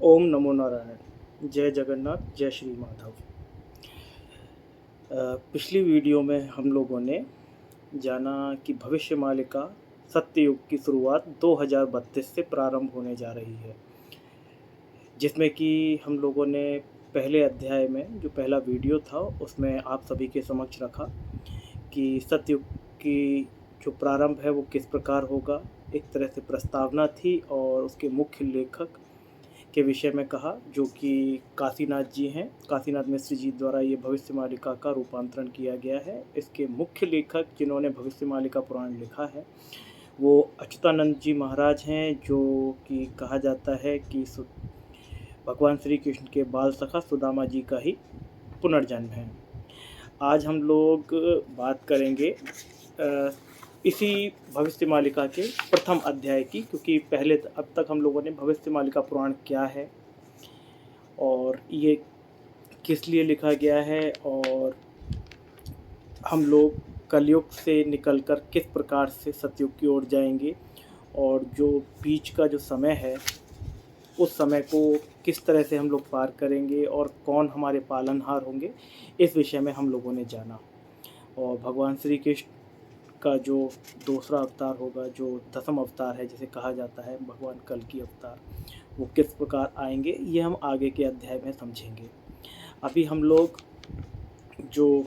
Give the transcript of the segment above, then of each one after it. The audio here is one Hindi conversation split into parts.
ओम नमो नारायण। जय जगन्नाथ, जय श्री माधव। पिछली वीडियो में हम लोगों ने जाना कि भविष्यमालिका सत्ययुग की शुरुआत 2032 से प्रारंभ होने जा रही है, जिसमें कि हम लोगों ने पहले अध्याय में जो पहला वीडियो था उसमें आप सभी के समक्ष रखा कि सत्ययुग की जो प्रारंभ है वो किस प्रकार होगा। एक तरह से प्रस्तावना थी और उसके मुख्य लेखक के विषय में कहा, जो कि काशीनाथ जी हैं। काशीनाथ मिश्र जी द्वारा ये भविष्यमालिका का रूपांतरण किया गया है। इसके मुख्य लेखक जिन्होंने भविष्यमालिका पुराण लिखा है वो अच्युतानंद जी महाराज हैं, जो कि कहा जाता है कि भगवान श्री कृष्ण के बाल सखा सुदामा जी का ही पुनर्जन्म है। आज हम लोग बात करेंगे इसी भविष्यमालिका के प्रथम अध्याय की, क्योंकि पहले अब तक हम लोगों ने भविष्यमालिका पुराण क्या है और ये किस लिए लिखा गया है और हम लोग कलयुग से निकलकर किस प्रकार से सतयुग की ओर जाएंगे और जो बीच का जो समय है उस समय को किस तरह से हम लोग पार करेंगे और कौन हमारे पालनहार होंगे, इस विषय में हम लोगों ने जाना। और भगवान श्री कृष्ण का जो दूसरा अवतार होगा, जो दसम अवतार है जिसे कहा जाता है भगवान कल की अवतार, वो किस प्रकार आएंगे ये हम आगे के अध्याय में समझेंगे। अभी हम लोग जो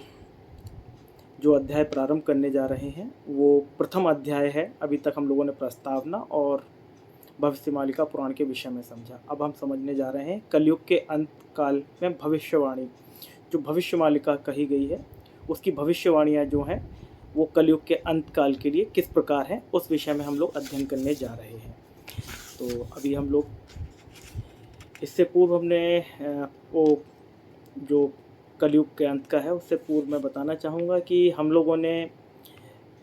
अध्याय प्रारंभ करने जा रहे हैं वो प्रथम अध्याय है। अभी तक हम लोगों ने प्रस्तावना और भविष्यमालिका पुराण के विषय में समझा। अब हम समझने जा रहे हैं कलयुग के अंत काल में भविष्यवाणी। जो भविष्यमालिका कही गई है उसकी भविष्यवाणियाँ जो हैं वो कलयुग के अंत काल के लिए किस प्रकार हैं, उस विषय में हम लोग अध्ययन करने जा रहे हैं। तो अभी हम लोग इससे पूर्व हमने वो जो कलयुग के अंत का है उससे पूर्व मैं बताना चाहूँगा कि हम लोगों ने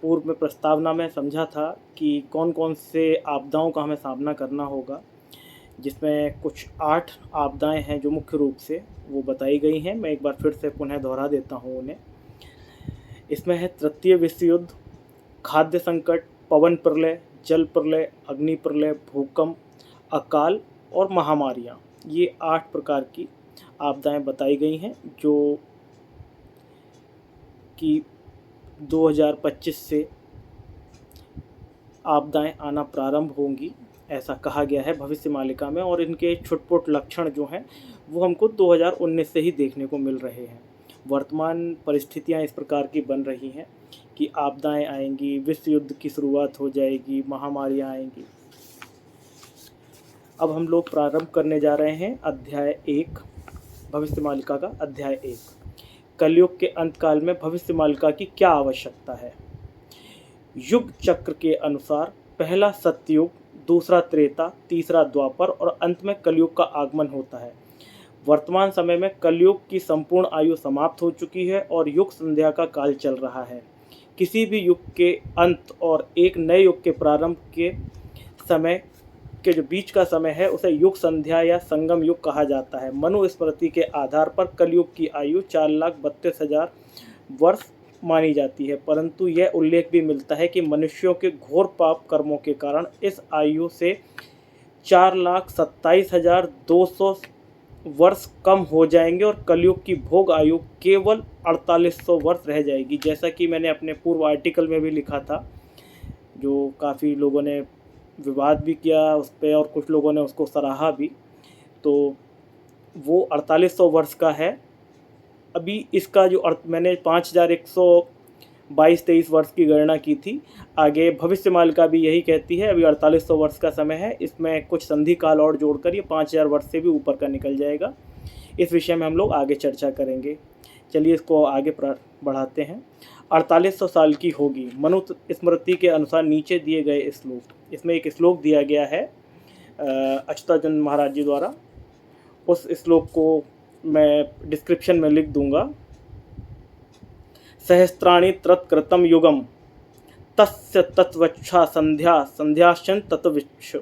पूर्व में प्रस्तावना में समझा था कि कौन कौन से आपदाओं का हमें सामना करना होगा, जिसमें कुछ 8 आपदाएं हैं जो मुख्य रूप से वो बताई गई हैं। मैं एक बार फिर से पुनः दोहरा देता हूँ उन्हें। इसमें है तृतीय विश्व युद्ध, खाद्य संकट, पवन प्रलय, जल प्रलय, अग्नि प्रलय, भूकंप, अकाल और महामारियाँ। ये 8 प्रकार की आपदाएं बताई गई हैं जो कि 2025 से आपदाएं आना प्रारंभ होंगी, ऐसा कहा गया है भविष्यमालिका में। और इनके छुटपुट लक्षण जो हैं वो हमको 2019 से ही देखने को मिल रहे हैं। वर्तमान परिस्थितियां इस प्रकार की बन रही हैं कि आपदाएं आएंगी, विश्व युद्ध की शुरुआत हो जाएगी, महामारियां आएंगी। अब हम लोग प्रारंभ करने जा रहे हैं अध्याय 1, भविष्यमालिका का अध्याय 1। कलयुग के अंतकाल में भविष्यमालिका की क्या आवश्यकता है। युग चक्र के अनुसार पहला सत्ययुग, दूसरा त्रेता, तीसरा द्वापर और अंत में कलयुग का आगमन होता है। वर्तमान समय में कलयुग की संपूर्ण आयु समाप्त हो चुकी है और युग संध्या का काल चल रहा है। किसी भी युग के अंत और एक नए युग के प्रारंभ के समय के जो बीच का समय है उसे युग संध्या या संगम युग कहा जाता है। मनुस्मृति के आधार पर कलयुग की आयु 4,32,000 वर्ष मानी जाती है, परंतु यह उल्लेख भी मिलता है कि मनुष्यों के घोर पाप कर्मों के कारण इस आयु से 4,27,200 वर्ष कम हो जाएंगे और कलयुग की भोग आयु केवल 4800 वर्ष रह जाएगी। जैसा कि मैंने अपने पूर्व आर्टिकल में भी लिखा था, जो काफ़ी लोगों ने विवाद भी किया उस पर और कुछ लोगों ने उसको सराहा भी। तो वो 4800 वर्ष का है। अभी इसका जो मैंने 5122-23 वर्ष की गणना की थी। आगे भविष्यमालिका भी यही कहती है। अभी 4800 वर्ष का समय है, इसमें कुछ संधि काल और जोड़कर ये 5000 वर्ष से भी ऊपर का निकल जाएगा। इस विषय में हम लोग आगे चर्चा करेंगे। चलिए इसको आगे बढ़ाते हैं। 4800 साल की होगी मनुस्मृति के अनुसार नीचे दिए गए श्लोक। इसमें एक श्लोक दिया गया है अच्युतानंद महाराज जी द्वारा। उस श्लोक को मैं डिस्क्रिप्शन में लिख दूंगा। सहस्त्राणि तत्कृतं युगम तस्य तत्वच्छा संध्या संध्याश्चन तत्विच्छ।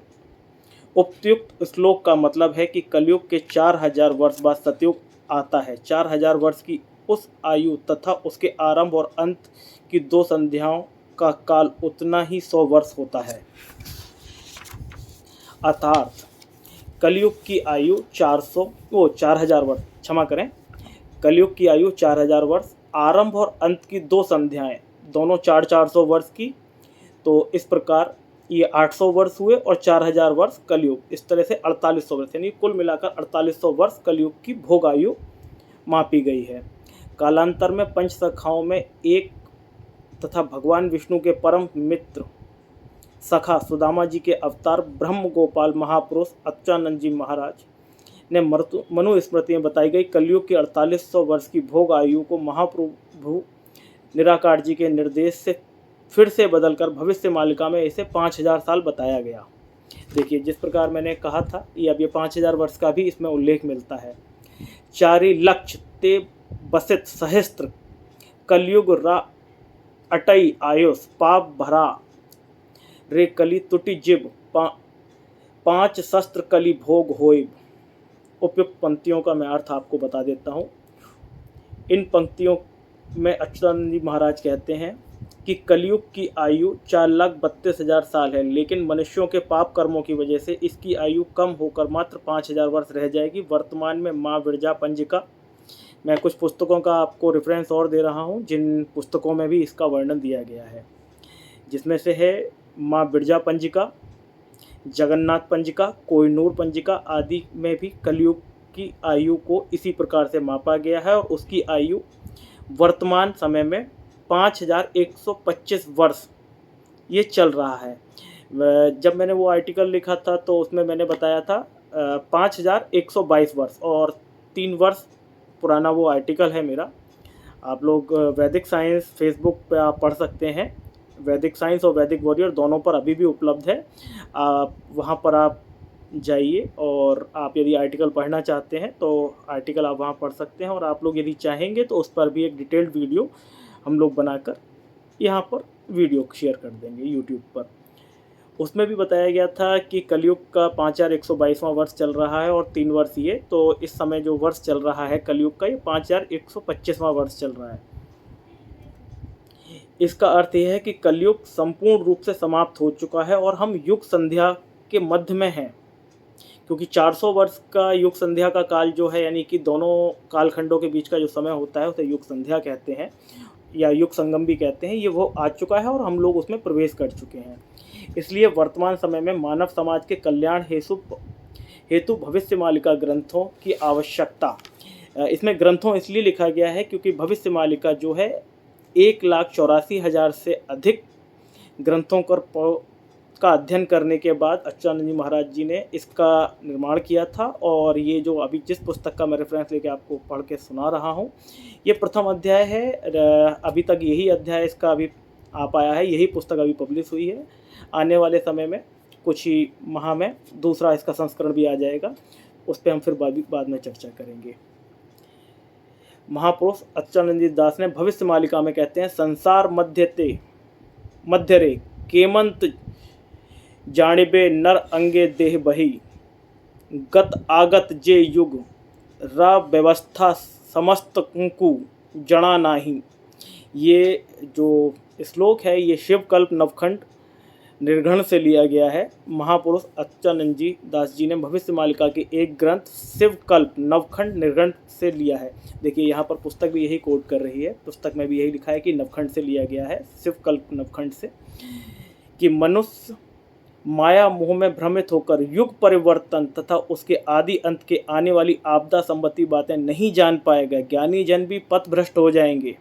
उपयुक्त श्लोक का मतलब है कि कलयुग के 4000 वर्ष बाद सतयुग आता है। 4000 वर्ष की उस आयु तथा उसके आरंभ और अंत की 2 संध्याओं का काल उतना ही 100 वर्ष होता है। अर्थात कलयुग की आयु 4000 वर्ष, क्षमा करें, कलयुग की आयु 4000 वर्ष, आरंभ और अंत की 2 संध्याएं, दोनों 400 वर्ष की। तो इस प्रकार ये 800 वर्ष हुए और 4000 वर्ष कलयुग, इस तरह से 4800 वर्ष, यानी कुल मिलाकर 4800 वर्ष कलयुग की भोग आयु मापी गई है। कालांतर में पंच सखाओं में एक तथा भगवान विष्णु के परम मित्र सखा सुदामा जी के अवतार ब्रह्म गोपाल महापुरुष अच्युतानंद जी महाराज ने मनुस्मृति में बताई गई कलयुग की 4800 वर्ष की भोग आयु को महाप्रभु निराकार जी के निर्देश से फिर से बदलकर भविष्य मालिका में इसे 5000 साल बताया गया। देखिए, जिस प्रकार मैंने कहा था, ये अब ये 5000 वर्ष का भी इसमें उल्लेख मिलता है। चारि लक्ष ते बसित सहस्त्र कलयुग रा अटई आयुष पाप भरा रे कली तुटी जिब 5 शस्त्र कली भोग होइब। उपयुक्त पंक्तियों का मैं अर्थ आपको बता देता हूँ। इन पंक्तियों में अच्युतानंद जी महाराज कहते हैं कि कलयुग की आयु 4,32,000 साल है, लेकिन मनुष्यों के पाप कर्मों की वजह से इसकी आयु कम होकर मात्र 5000 वर्ष रह जाएगी। वर्तमान में माँ विरजा पंजिका, मैं कुछ पुस्तकों का आपको रेफरेंस और दे रहा हूँ जिन पुस्तकों में भी इसका वर्णन दिया गया है, जिसमें से है माँ विरजा पंजिका, जगन्नाथ पंजिका, कोहिनूर पंजिका आदि में भी कलयुग की आयु को इसी प्रकार से मापा गया है और उसकी आयु वर्तमान समय में 5125 वर्ष ये चल रहा है। जब मैंने वो आर्टिकल लिखा था तो उसमें मैंने बताया था 5122 वर्ष, और 3 वर्ष पुराना वो आर्टिकल है मेरा। आप लोग वैदिक साइंस फेसबुक पे आप पढ़ सकते हैं, वैदिक साइंस और वैदिक वॉरियर दोनों पर अभी भी उपलब्ध है। आप वहाँ पर आप जाइए और आप यदि आर्टिकल पढ़ना चाहते हैं तो आर्टिकल आप वहाँ पढ़ सकते हैं, और आप लोग यदि चाहेंगे तो उस पर भी एक डिटेल्ड वीडियो हम लोग बनाकर यहाँ पर वीडियो शेयर कर देंगे यूट्यूब पर। उसमें भी बताया गया था कि कलयुग का 5122वां वर्ष चल रहा है और 3 वर्ष ये, तो इस समय जो वर्ष चल रहा है कलयुग का, ये 5125वां वर्ष चल रहा है। इसका अर्थ यह है कि कलयुग संपूर्ण रूप से समाप्त हो चुका है और हम युग संध्या के मध्य में हैं, क्योंकि 400 वर्ष का युग संध्या का काल जो है, यानी कि दोनों कालखंडों के बीच का जो समय होता है उसे युग संध्या कहते हैं या युग संगम भी कहते हैं, ये वो आ चुका है और हम लोग उसमें प्रवेश कर चुके हैं। इसलिए वर्तमान समय में मानव समाज के कल्याण हेतु भविष्य मालिका ग्रंथों की आवश्यकता। इसमें ग्रंथों इसलिए लिखा गया है क्योंकि भविष्य मालिका जो है 1,84,000 से अधिक ग्रंथों का अध्ययन करने के बाद अच्युतानंद जी महाराज जी ने इसका निर्माण किया था। और ये जो अभी जिस पुस्तक का मैं रेफरेंस लेके आपको पढ़ के सुना रहा हूँ, ये प्रथम अध्याय है। अभी तक यही अध्याय इसका अभी आ पाया है, यही पुस्तक अभी पब्लिश हुई है। आने वाले समय में कुछ ही माह में दूसरा इसका संस्करण भी आ जाएगा, उस पर हम फिर बाद में चर्चा करेंगे। महापुरुष अच्युतानंद जी दास ने भविष्य मालिका में कहते हैं, संसार मध्य रे केमंत जानिबे नर अंगे देह बही, गत आगत जे युग रा व्यवस्था समस्त कुंकु जड़ा नाही। ये जो श्लोक है ये शिवकल्प नवखंड निर्गण से लिया गया है। महापुरुष अच्युतानंद जी दास जी ने भविष्य मालिका के एक ग्रंथ शिवकल्प नवखंड निर्गण से लिया है। देखिए, यहाँ पर पुस्तक भी यही कोट कर रही है, पुस्तक में भी यही लिखा है कि नवखंड से लिया गया है, शिवकल्प नवखंड से, कि मनुष्य माया मोह में भ्रमित होकर युग परिवर्तन तथा उसके आदि अंत के आने वाली आपदा संबंधी बातें नहीं जान पाएगा। ज्ञानी जन भी पथभ्रष्ट हो जाएंगे।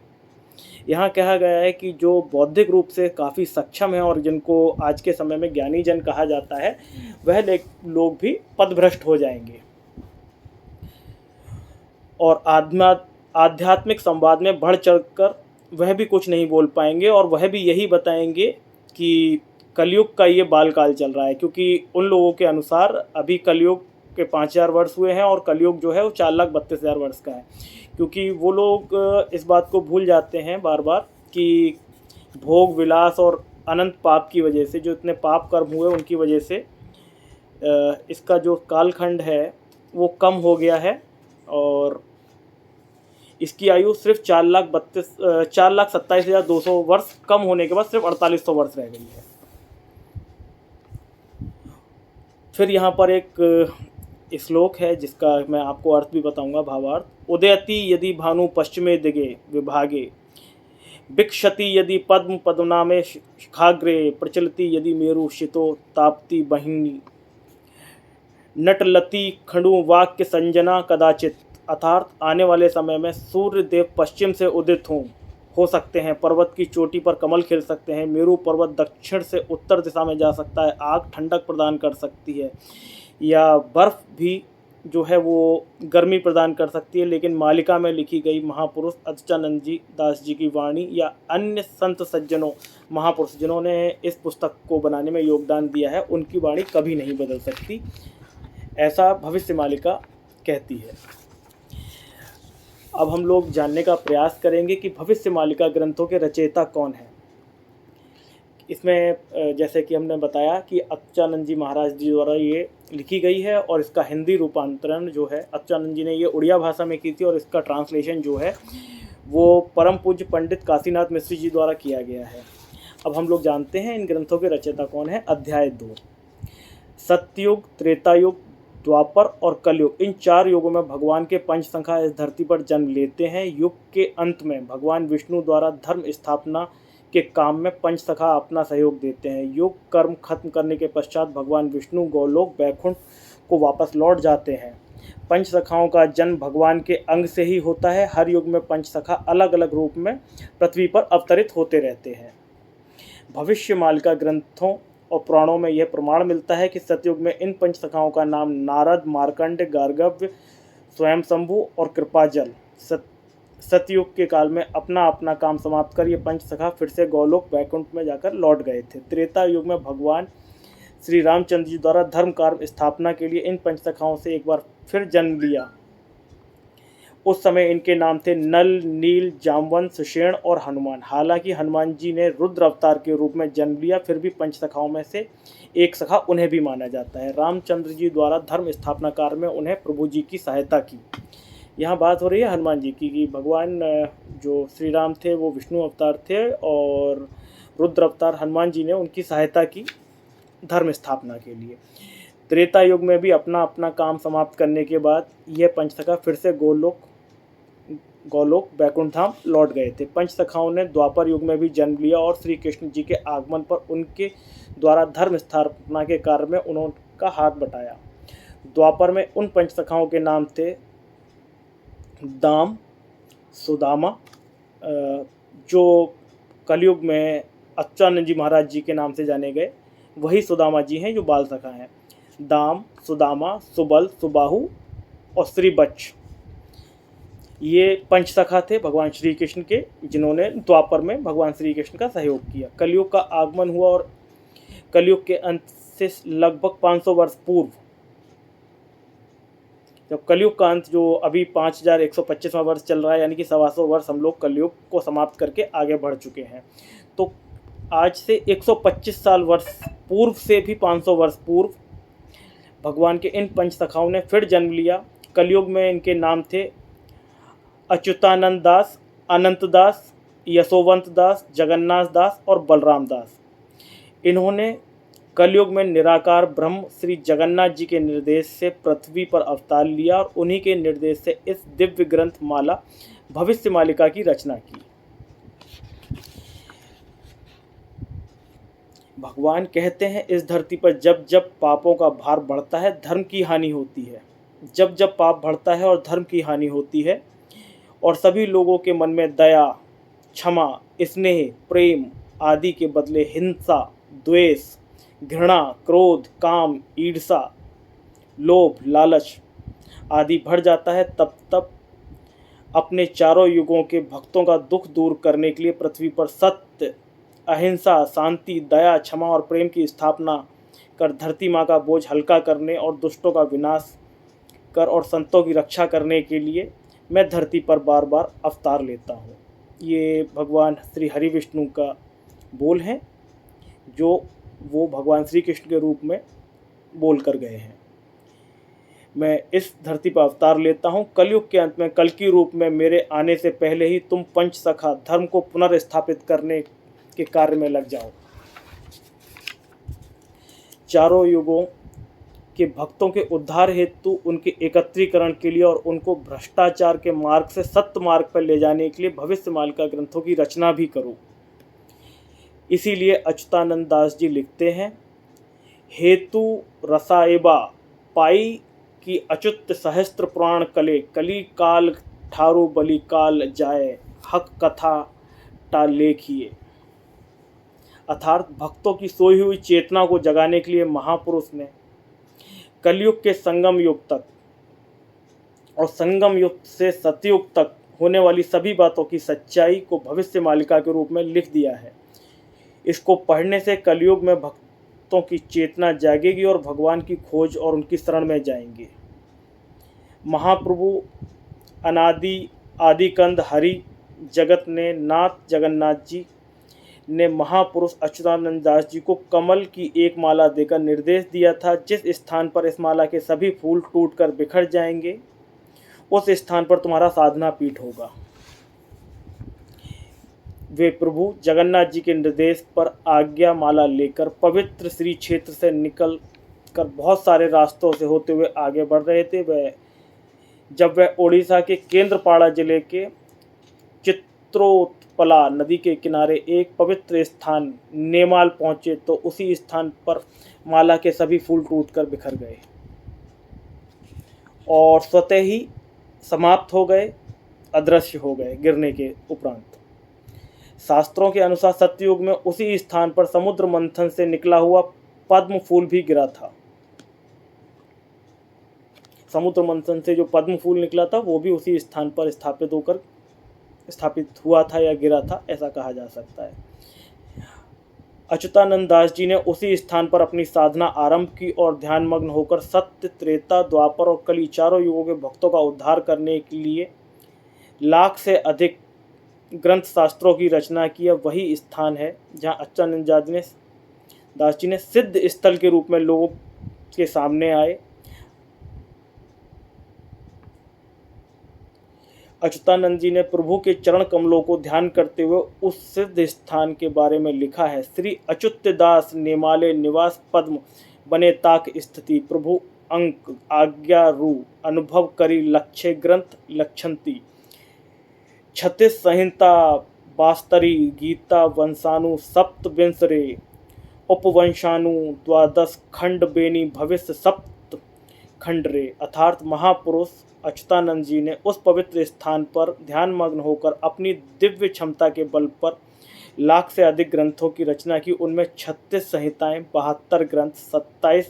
यहाँ कहा गया है कि जो बौद्धिक रूप से काफ़ी सक्षम है और जिनको आज के समय में ज्ञानी जन कहा जाता है, वह लोग भी पथभ्रष्ट हो जाएंगे और आध्यात्मिक संवाद में बढ़ चढ़कर वह भी कुछ नहीं बोल पाएंगे और वह भी यही बताएंगे कि कलयुग का ये बालकाल चल रहा है, क्योंकि उन लोगों के अनुसार अभी कलयुग के 5000 वर्ष हुए हैं और कलयुग जो है वो 4,32,000 वर्ष का है। क्योंकि वो लोग इस बात को भूल जाते हैं बार बार कि भोग विलास और अनंत पाप की वजह से, जो इतने पाप कर्म हुए उनकी वजह से इसका जो कालखंड है वो कम हो गया है और इसकी आयु सिर्फ 4,27,200 वर्ष कम होने के बाद सिर्फ 4800 वर्ष रह गई है। फिर यहाँ पर एक श्लोक है जिसका मैं आपको अर्थ भी बताऊंगा, भावार्थ। उदयति यदि भानु पश्चिमे दिगे विभागे, भिक्षति यदि पद्म पद्मनामे शिखाग्रे, प्रचलति यदि मेरु शितो ताप्ति बहिनी, नटलति खंडु वाक्य संजना कदाचित। अर्थात आने वाले समय में सूर्य देव पश्चिम से उदित हो सकते हैं, पर्वत की चोटी पर कमल खिल सकते हैं, मेरु पर्वत दक्षिण से उत्तर दिशा में जा सकता है, आग ठंडक प्रदान कर सकती है, या बर्फ़ भी जो है वो गर्मी प्रदान कर सकती है। लेकिन मालिका में लिखी गई महापुरुष अच्युतानंद जी दास जी की वाणी या अन्य संत सज्जनों महापुरुष जिन्होंने इस पुस्तक को बनाने में योगदान दिया है, उनकी वाणी कभी नहीं बदल सकती, ऐसा भविष्य मालिका कहती है। अब हम लोग जानने का प्रयास करेंगे कि भविष्य मालिका ग्रंथों के रचयिता कौन हैं। इसमें जैसे कि हमने बताया कि अच्युतानंद जी महाराज जी द्वारा ये लिखी गई है और इसका हिंदी रूपांतरण जो है अच्युतानंद जी ने ये उड़िया भाषा में की थी और इसका ट्रांसलेशन जो है वो परम पूज्य पंडित काशीनाथ मिश्र जी द्वारा किया गया है। अब हम लोग जानते हैं इन ग्रंथों के रचयिता कौन है। अध्याय 2। सत्ययुग, त्रेतायुग, द्वापर और कलयुग, इन 4 युगों में भगवान के पंचसखा इस धरती पर जन्म लेते हैं। युग के अंत में भगवान विष्णु द्वारा धर्म स्थापना के काम में पंचसखा अपना सहयोग देते हैं। युग कर्म खत्म करने के पश्चात भगवान विष्णु गोलोक वैकुंठ को वापस लौट जाते हैं। पंचसखाओं का जन्म भगवान के अंग से ही होता है। हर युग में पंचसखा अलग अलग रूप में पृथ्वी पर अवतरित होते रहते हैं। भविष्य मालिका ग्रंथों और पुराणों में यह प्रमाण मिलता है कि सतयुग में इन पंचसखाओं का नाम नारद, मार्कंड, गार्गव्य, स्वयंशंभु और कृपाजल। सतयुग के काल में अपना अपना काम समाप्त कर ये पंचसखा फिर से गोलोक वैकुंठ में जाकर लौट गए थे। त्रेता युग में भगवान श्री रामचंद्र जी द्वारा धर्म कार्य स्थापना के लिए इन पंचसखाओं से एक बार फिर जन्म लिया। उस समय इनके नाम थे नल, नील, जामवंत, सुषेण और हनुमान। हालांकि हनुमान जी ने रुद्र अवतार के रूप में जन्म लिया, फिर भी पंचसखाओं में से एक सखा उन्हें भी माना जाता है। रामचंद्र जी द्वारा धर्म स्थापना कार्य में उन्हें प्रभु जी की सहायता की। यहाँ बात हो रही है हनुमान जी की कि भगवान जो श्री राम थे वो विष्णु अवतार थे और रुद्र अवतार हनुमान जी ने उनकी सहायता की धर्म स्थापना के लिए। त्रेता युग में भी अपना अपना काम समाप्त करने के बाद यह पंचसखा फिर से गोलोक वैकुंठ धाम लौट गए थे। पंचसखाओं ने द्वापर युग में भी जन्म लिया और श्री कृष्ण जी के आगमन पर उनके द्वारा धर्म स्थापना के कार्य में उनका हाथ बटाया। द्वापर में उन पंचसखाओं के नाम थे दाम, सुदामा, जो कलयुग में अच्युतानंद जी महाराज जी के नाम से जाने गए वही सुदामा जी हैं जो बाल सखा हैं। दाम, सुदामा, सुबल, सुबाहु और श्रीबच्छ ये पंचसखा थे भगवान श्री कृष्ण के, जिन्होंने द्वापर में भगवान श्री कृष्ण का सहयोग किया। कलयुग का आगमन हुआ और कलयुग के अंत से लगभग 500 वर्ष पूर्व, जब कलयुग का अंत जो अभी 5125वां वर्ष चल रहा है, यानी कि 125 वर्ष हम लोग कलयुग को समाप्त करके आगे बढ़ चुके हैं। तो आज से 125 साल वर्ष पूर्व से भी 500 वर्ष पूर्व भगवान के इन पंचसखाओं ने फिर जन्म लिया। कलयुग में इनके नाम थे अच्युतानंद दास, अनंत दास, यशोवंत दास, जगन्नाथ दास और बलराम दास। इन्होंने कलयुग में निराकार ब्रह्म श्री जगन्नाथ जी के निर्देश से पृथ्वी पर अवतार लिया और उन्हीं के निर्देश से इस दिव्य ग्रंथ माला भविष्य मालिका की रचना की। भगवान कहते हैं इस धरती पर जब जब पापों का भार बढ़ता है धर्म की हानि होती है। जब जब पाप बढ़ता है और धर्म की हानि होती है और सभी लोगों के मन में दया, क्षमा, स्नेह, प्रेम आदि के बदले हिंसा, द्वेष, घृणा, क्रोध, काम, ईर्षा, लोभ, लालच आदि बढ़ जाता है, तब तब अपने चारों युगों के भक्तों का दुख दूर करने के लिए पृथ्वी पर सत्य, अहिंसा, शांति, दया, क्षमा और प्रेम की स्थापना कर धरती माँ का बोझ हल्का करने और दुष्टों का विनाश कर और संतों की रक्षा करने के लिए मैं धरती पर बार बार अवतार लेता हूँ। ये भगवान श्री हरि विष्णु का बोल हैं जो वो भगवान श्री कृष्ण के रूप में बोल कर गए हैं। मैं इस धरती पर अवतार लेता हूँ। कलयुग के अंत में कल की रूप में मेरे आने से पहले ही तुम पंचसखा धर्म को पुनर्स्थापित करने के कार्य में लग जाओ। चारों युगों कि भक्तों के उद्धार हेतु, उनके एकत्रीकरण के लिए और उनको भ्रष्टाचार के मार्ग से सत्य मार्ग पर ले जाने के लिए भविष्य मालिका ग्रंथों की रचना भी करूं। इसीलिए अच्युतानंद दास जी लिखते हैं, हेतु रसाएबा पाई कि अच्युत सहस्त्र पुराण कले, कली काल ठारू बलि काल जाए, हक कथा टा लेखिए। अर्थात भक्तों की सोई हुई चेतना को जगाने के लिए महापुरुष ने कलयुग के संगम युग तक और संगम युग से सतयुग तक होने वाली सभी बातों की सच्चाई को भविष्य मालिका के रूप में लिख दिया है। इसको पढ़ने से कलयुग में भक्तों की चेतना जागेगी और भगवान की खोज और उनकी शरण में जाएंगे। महाप्रभु अनादि आदिकंद हरि जगत ने नाथ जगन्नाथ जी ने महापुरुष अच्युतानंद दास जी को कमल की एक माला देकर निर्देश दिया था, जिस स्थान पर इस माला के सभी फूल टूटकर बिखर जाएंगे उस स्थान पर तुम्हारा साधना पीठ होगा। वे प्रभु जगन्नाथ जी के निर्देश पर आज्ञा माला लेकर पवित्र श्री क्षेत्र से निकल कर बहुत सारे रास्तों से होते हुए आगे बढ़ रहे थे। जब वह ओडिशा के केंद्रपाड़ा जिले के चित्रोत्पला नदी के किनारे एक पवित्र स्थान नेमाल पहुंचे तो उसी स्थान पर माला के सभी फूल टूटकर बिखर गए और स्वतः ही समाप्त हो गए, अदृश्य हो गए गिरने के उपरांत। शास्त्रों के अनुसार सतयुग में उसी स्थान पर समुद्र मंथन से निकला हुआ पद्म फूल भी गिरा था। समुद्र मंथन से जो पद्म फूल निकला था वो भी उसी स्थान पर स्थापित हुआ था या गिरा था, ऐसा कहा जा सकता है। अच्युतानंद दास जी ने उसी स्थान पर अपनी साधना आरंभ की और ध्यानमग्न होकर सत्य, त्रेता, द्वापर और कली चारों युगों के भक्तों का उद्धार करने के लिए लाख से अधिक ग्रंथ शास्त्रों की रचना की। वही स्थान है जहाँ अच्युतानंद दास जी ने सिद्ध स्थल के रूप में लोगों के सामने आए। अच्युतानंद जी ने प्रभु के चरण कमलों को ध्यान करते हुए उस सिद्ध स्थान के बारे में लिखा है, श्री अच्युत दास नेमाले निवास पद्म बने ताक स्थिति, प्रभु अंक आज्ञा रू अनुभव करी लक्ष्य ग्रंथ लक्षंती, 36 संहिता बास्तरी गीता वंशानु सप्त विंसरे उपवंशानु द्वादश खंड बेनी भविष्य सप्त खंड रे। अर्थात महापुरुष अच्युतानंद जी ने उस पवित्र स्थान पर ध्यानमग्न होकर अपनी दिव्य क्षमता के बल पर लाख से अधिक ग्रंथों की रचना की। उनमें 36 संहिताएं, 72 ग्रंथ, 27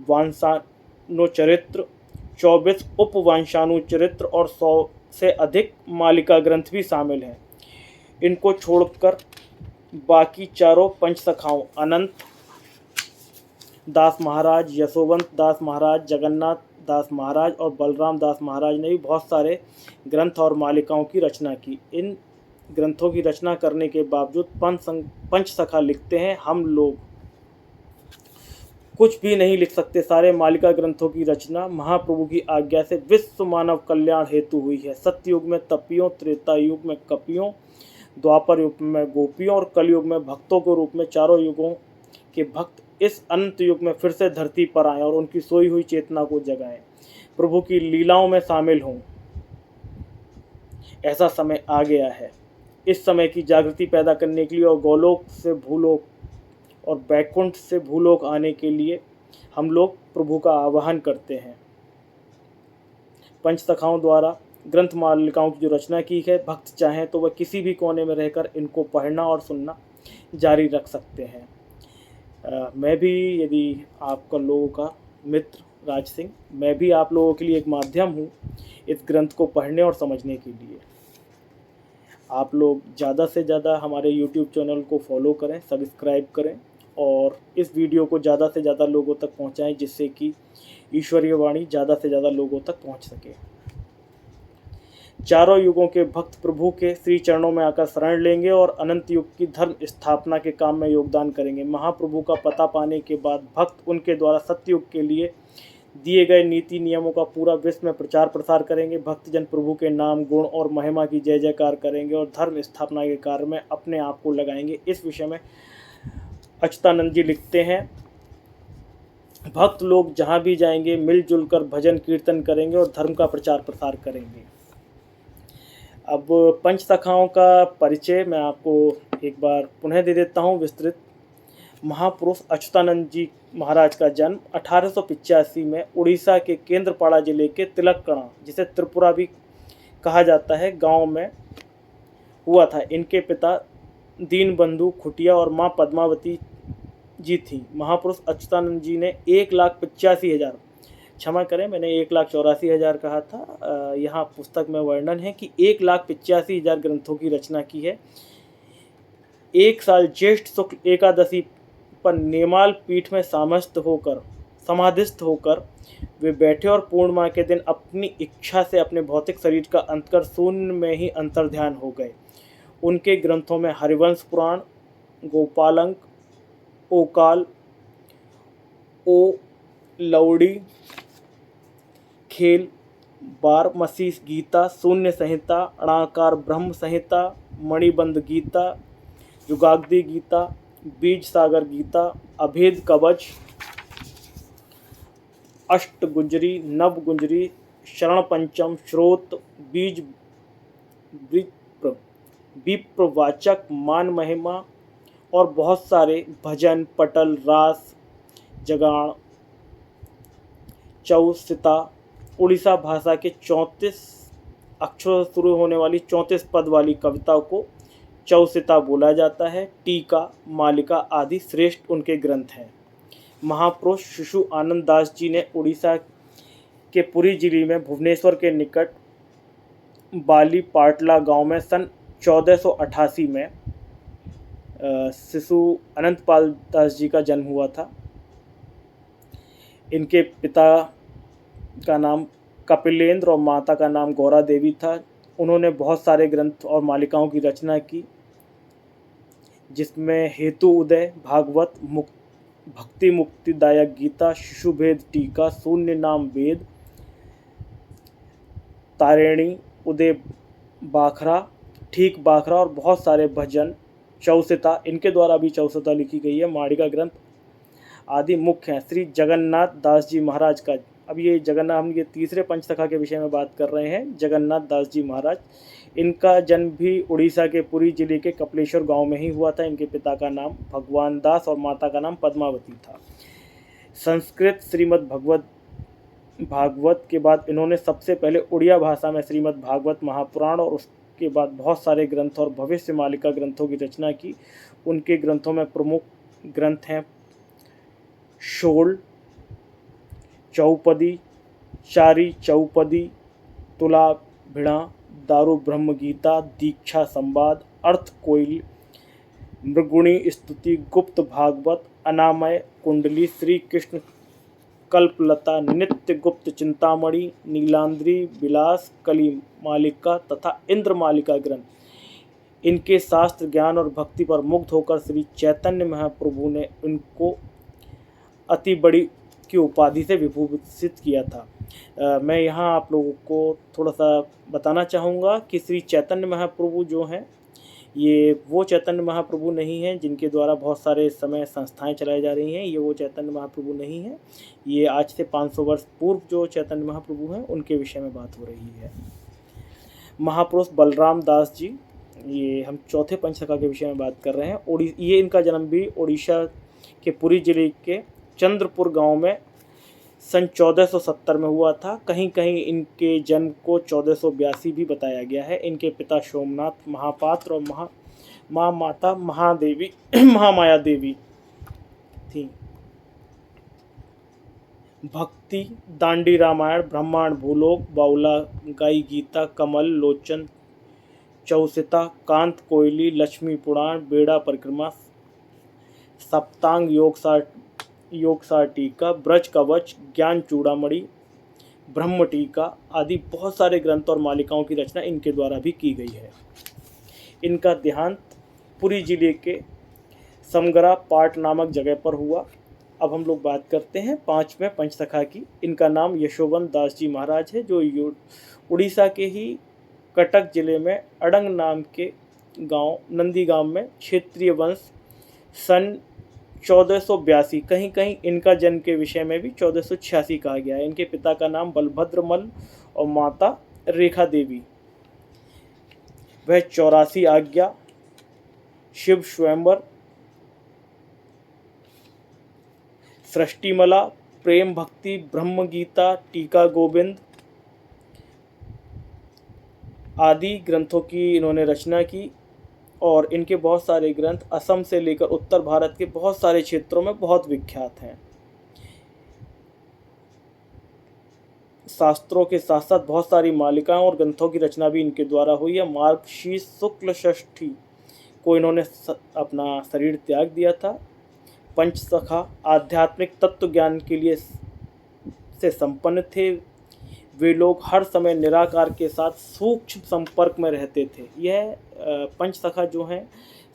वंशानुचरित्र, 24 उपवंशानुचरित्र और 100 से अधिक मालिका ग्रंथ भी शामिल हैं। इनको छोड़कर बाकी चारों पंचसखाओं अनंत दास महाराज, यशोवंत दास महाराज, जगन्नाथ दास महाराज और बलराम दास महाराज ने भी बहुत सारे ग्रंथ और मालिकाओं की रचना की। इन ग्रंथों की रचना करने के बावजूद पंचसखा लिखते हैं, हम लोग कुछ भी नहीं लिख सकते। सारे मालिका ग्रंथों की रचना महाप्रभु की आज्ञा से विश्व मानव कल्याण हेतु हुई है। सत्ययुग में तपियों, त्रेता युग में कपियों, द्वापर युग में गोपियों और कलयुग में भक्तों के रूप में चारों युगों के भक्त इस अनंत युग में फिर से धरती पर आएं और उनकी सोई हुई चेतना को जगाएं, प्रभु की लीलाओं में शामिल हों। ऐसा समय आ गया है। इस समय की जागृति पैदा करने के लिए और गोलोक से भूलोक और बैकुंठ से भूलोक आने के लिए हम लोग प्रभु का आह्वान करते हैं। पंचसखाओं द्वारा ग्रंथ मालिकाओं की जो रचना की है, भक्त चाहें तो वह किसी भी कोने में रहकर इनको पढ़ना और सुनना जारी रख सकते हैं। मैं भी, यदि आपका लोगों का मित्र राज सिंह, मैं भी आप लोगों के लिए एक माध्यम हूँ इस ग्रंथ को पढ़ने और समझने के लिए। आप लोग ज़्यादा से ज़्यादा हमारे YouTube चैनल को फॉलो करें, सब्सक्राइब करें और इस वीडियो को ज़्यादा से ज़्यादा लोगों तक पहुँचाएं, जिससे कि ईश्वरीय वाणी ज़्यादा से ज़्यादा लोगों तक पहुँच सके। चारों युगों के भक्त प्रभु के श्री चरणों में आकर शरण लेंगे और अनंत युग की धर्म स्थापना के काम में योगदान करेंगे। महाप्रभु का पता पाने के बाद भक्त उनके द्वारा सत्ययुग के लिए दिए गए नीति नियमों का पूरा विश्व में प्रचार प्रसार करेंगे। भक्तजन प्रभु के नाम, गुण और महिमा की जय जयकार करेंगे और धर्म स्थापना के कार्य में अपने आप को लगाएंगे। इस विषय में अच्युतानंद जी लिखते हैं, भक्त लोग जहाँ भी जाएंगे मिलजुल कर भजन कीर्तन करेंगे और धर्म का प्रचार प्रसार करेंगे। अब पंचसखाओं का परिचय मैं आपको एक बार पुनः दे देता हूँ विस्तृत। महापुरुष अच्युतानंद जी महाराज का जन्म 1885 में उड़ीसा के केंद्रपाड़ा जिले के तिलककणा, जिसे त्रिपुरा भी कहा जाता है, गांव में हुआ था। इनके पिता दीनबंधु खुटिया और मां पद्मावती जी थी। महापुरुष अच्युतानंद जी ने 1,85,000, क्षमा करें मैंने 1,84,000 कहा था, यहाँ पुस्तक में वर्णन है कि 1,85,000 ग्रंथों की रचना की है। एक साल ज्येष्ठ शुक्ल एकादशी पर नेमाल पीठ में समाधिस्थ होकर वे बैठे और पूर्णिमा के दिन अपनी इच्छा से अपने भौतिक शरीर का अंतकर शून्य में ही अंतर्ध्यान हो गए। उनके ग्रंथों में हरिवंश पुराण, गोपालंक, ओकाल, ओ लौड़ी, खेल, बारमसी गीता, शून्य संहिता, अणाकार ब्रह्म संहिता, मणिबंध गीता, युगाग्नि गीता, बीज सागर गीता, अभेद कवच, अष्टगुंजरी, नवगुंजरी, शरण पंचम, श्रोत, बीज विप्रवाचक, मान महिमा और बहुत सारे भजन, पटल, रास, जगाण, चौसिता, उड़ीसा भाषा के 34 अक्षरों से शुरू होने वाली 34 पद वाली कविता को चौसिता बोला जाता है। टीका, मालिका आदि श्रेष्ठ उनके ग्रंथ हैं। महापुरुष शिशु आनंद दास जी ने उड़ीसा के पुरी जिले में भुवनेश्वर के निकट बाली पाटला गांव में सन 1488 में शिशु अनंतपाल दास जी का जन्म हुआ था। इनके पिता का नाम कपिलेंद्र और माता का नाम गौरा देवी था। उन्होंने बहुत सारे ग्रंथ और मालिकाओं की रचना की, जिसमें हेतु उदय, भागवत, भक्ति मुक्तिदायक गीता, शिशु भेद टीका, शून्य नाम वेद, तारिणी, उदय बाखरा, ठीक बाखरा और बहुत सारे भजन, चौसिता, इनके द्वारा भी चौसिता लिखी गई है, माणिका ग्रंथ आदि मुख्य हैं। श्री जगन्नाथ दास जी महाराज का, अब ये जगन्नाथ, हम ये तीसरे पंचसखा के विषय में बात कर रहे हैं, जगन्नाथ दास जी महाराज। इनका जन्म भी उड़ीसा के पुरी जिले के कपिलेश्वर गांव में ही हुआ था। इनके पिता का नाम भगवान दास और माता का नाम पद्मावती था। संस्कृत श्रीमद् भागवत के बाद इन्होंने सबसे पहले उड़िया भाषा में श्रीमद् भागवत महापुराण और उसके बाद बहुत सारे ग्रंथ और भविष्य मालिका ग्रंथों की रचना की। उनके ग्रंथों में प्रमुख ग्रंथ हैं शोल, चौपदी, चारी चौपदी, तुला भिड़ा, दारू ब्रह्म गीता, दीक्षा संवाद, अर्थ कोयल, मृगुणी स्तुति, गुप्त भागवत, अनामय, कुंडली, श्री कृष्ण कल्पलता, नित्य गुप्त चिंतामणि, नीलांद्री विलास, कली मालिका तथा इंद्र मालिका ग्रंथ। इनके शास्त्र ज्ञान और भक्ति पर मुग्ध होकर श्री चैतन्य महाप्रभु ने इनको अति बड़ी की उपाधि से विभूषित किया था। मैं यहाँ आप लोगों को थोड़ा सा बताना चाहूँगा कि श्री चैतन्य महाप्रभु जो हैं, ये वो चैतन्य महाप्रभु नहीं हैं जिनके द्वारा बहुत सारे इस समय संस्थाएं चलाई जा रही हैं। ये वो चैतन्य महाप्रभु नहीं हैं। ये आज से 500 वर्ष पूर्व जो चैतन्य महाप्रभु हैं उनके विषय में बात हो रही है। महापुरुष बलराम दास जी, ये हम चौथे पंचसखा के विषय में बात कर रहे हैं। ये इनका जन्म भी उड़ीसा के पुरी जिले के चंद्रपुर गांव में सन 1470 में हुआ था। कहीं कहीं इनके जन्म को 1482 भी बताया गया है। इनके पिता सोमनाथ महापात्र और माता महादेवी महामाया देवी थी। भक्ति, दांडी रामायण, ब्रह्मांड भूलोक, बाउला गाई गीता, कमल लोचन, चौसिता, कांत कोयली, लक्ष्मी पुराण, बेड़ा परिक्रमा, सप्तांग योगसार टीका, ब्रज कवच, ज्ञान चूड़ामणि, ब्रह्म टीका आदि बहुत सारे ग्रंथ और मालिकाओं की रचना इनके द्वारा भी की गई है। इनका देहांत पुरी जिले के समगरा पाट नामक जगह पर हुआ। अब हम लोग बात करते हैं पांचवें पंचसखा की। इनका नाम यशोवंत दास जी महाराज है, जो उड़ीसा के ही कटक जिले में अडंग नाम के गांव नंदी गांव में क्षेत्रीय वंश सन 1482, कहीं कहीं इनका जन्म के विषय में भी 1486 कहा गया है। इनके पिता का नाम बलभद्र मल्ल और माता रेखा देवी। वह 84 आज्ञा, शिव स्वयंवर, सृष्टिमाला, प्रेम भक्ति, ब्रह्म गीता, टीका गोविंद आदि ग्रंथों की इन्होंने रचना की और इनके बहुत सारे ग्रंथ असम से लेकर उत्तर भारत के बहुत सारे क्षेत्रों में बहुत विख्यात हैं। शास्त्रों के साथ साथ बहुत सारी मालिकाओं और ग्रंथों की रचना भी इनके द्वारा हुई है। मार्गशीर्ष शुक्ल षष्ठी को इन्होंने अपना शरीर त्याग दिया था। पंचसखा आध्यात्मिक तत्व ज्ञान के लिए से संपन्न थे। वे लोग हर समय निराकार के साथ सूक्ष्म संपर्क में रहते थे। यह पंचसखा जो हैं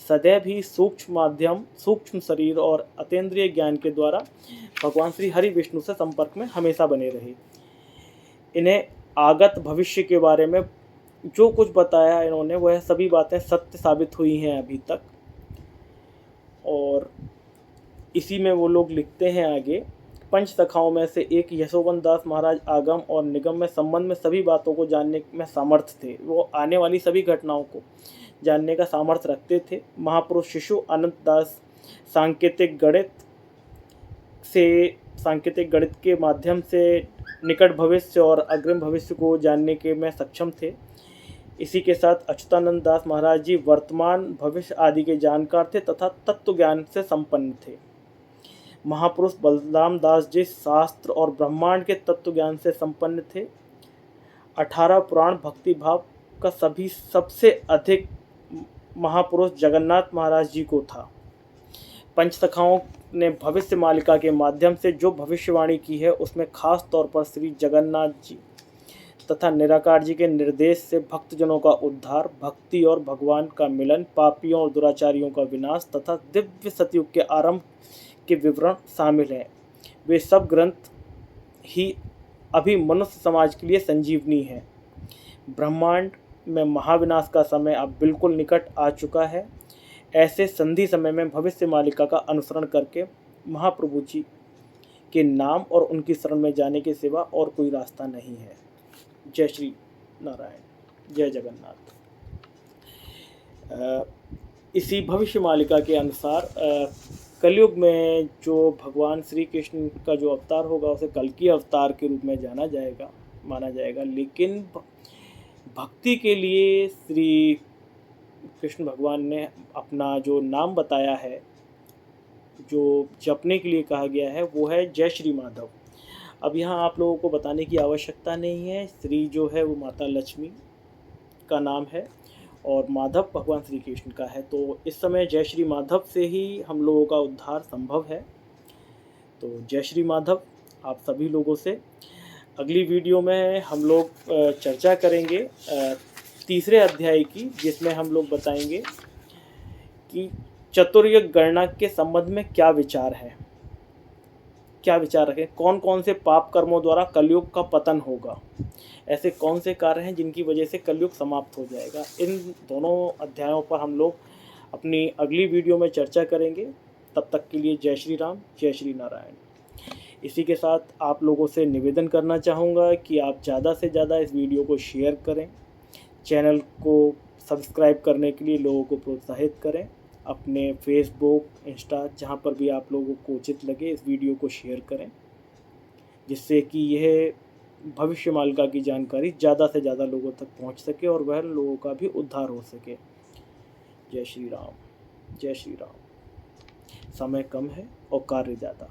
सदैव ही सूक्ष्म माध्यम, सूक्ष्म शरीर और अतीन्द्रिय ज्ञान के द्वारा भगवान श्री हरि विष्णु से संपर्क में हमेशा बने रहे। इन्हें आगत भविष्य के बारे में जो कुछ बताया इन्होंने वह सभी बातें सत्य साबित हुई हैं अभी तक। और इसी में वो लोग लिखते हैं आगे, पंच सखाओं में से एक यशोवन दास महाराज आगम और निगम में संबंध में सभी बातों को जानने में सामर्थ्य थे। वो आने वाली सभी घटनाओं को जानने का सामर्थ्य रखते थे। महापुरुष शिशु अनंत दास सांकेतिक गणित के माध्यम से निकट भविष्य और अग्रिम भविष्य को जानने के में सक्षम थे। इसी के साथ अच्युतानंद दास महाराज जी वर्तमान भविष्य आदि के जानकार थे तथा तत्व ज्ञान से संपन्न थे। महापुरुष बलराम दास जी शास्त्र और ब्रह्मांड के तत्व ज्ञान से संपन्न थे। 18 पुराण भक्ति भाव का सबसे अधिक महापुरुष जगन्नाथ महाराज जी को था। पंचसखाओं ने भविष्य मालिका के माध्यम से जो भविष्यवाणी की है उसमें खास तौर पर श्री जगन्नाथ जी तथा निराकार जी के निर्देश से भक्तजनों का उद्धार, भक्ति और भगवान का मिलन, पापियों और दुराचारियों का विनाश तथा दिव्य सतयुग के आरंभ के विवरण शामिल हैं। वे सब ग्रंथ ही अभी मनुष्य समाज के लिए संजीवनी है। ब्रह्मांड में महाविनाश का समय अब बिल्कुल निकट आ चुका है। ऐसे संधि समय में भविष्य मालिका का अनुसरण करके महाप्रभु जी के नाम और उनकी शरण में जाने के सिवा और कोई रास्ता नहीं है। जय श्री नारायण, जय जगन्नाथ। इसी भविष्य मालिका के अनुसार कलयुग में जो भगवान श्री कृष्ण का जो अवतार होगा उसे कल्कि अवतार के रूप में माना जाएगा। लेकिन भक्ति के लिए श्री कृष्ण भगवान ने अपना जो नाम बताया है, जो जपने के लिए कहा गया है, वो है जय श्री माधव। अब यहाँ आप लोगों को बताने की आवश्यकता नहीं है। श्री जो है वो माता लक्ष्मी का नाम है और माधव भगवान श्री कृष्ण का है। तो इस समय जय श्री माधव से ही हम लोगों का उद्धार संभव है। तो जय श्री माधव आप सभी लोगों से। अगली वीडियो में हम लोग चर्चा करेंगे तीसरे अध्याय की, जिसमें हम लोग बताएंगे कि चतुर्युग गणना के संबंध में क्या विचार रखें, कौन कौन से पाप कर्मों द्वारा कलयुग का पतन होगा, ऐसे कौन से कार्य हैं जिनकी वजह से कलयुग समाप्त हो जाएगा। इन दोनों अध्यायों पर हम लोग अपनी अगली वीडियो में चर्चा करेंगे। तब तक के लिए जय श्री राम, जय श्री नारायण। इसी के साथ आप लोगों से निवेदन करना चाहूँगा कि आप ज़्यादा से ज़्यादा इस वीडियो को शेयर करें, चैनल को सब्सक्राइब करने के लिए लोगों को प्रोत्साहित करें। अपने फेसबुक, इंस्टा, जहाँ पर भी आप लोगों को उचित लगे इस वीडियो को शेयर करें, जिससे कि यह भविष्य मालिका की जानकारी ज़्यादा से ज़्यादा लोगों तक पहुँच सके और वह लोगों का भी उद्धार हो सके। जय श्री राम, जय श्री राम। समय कम है और कार्य ज़्यादा।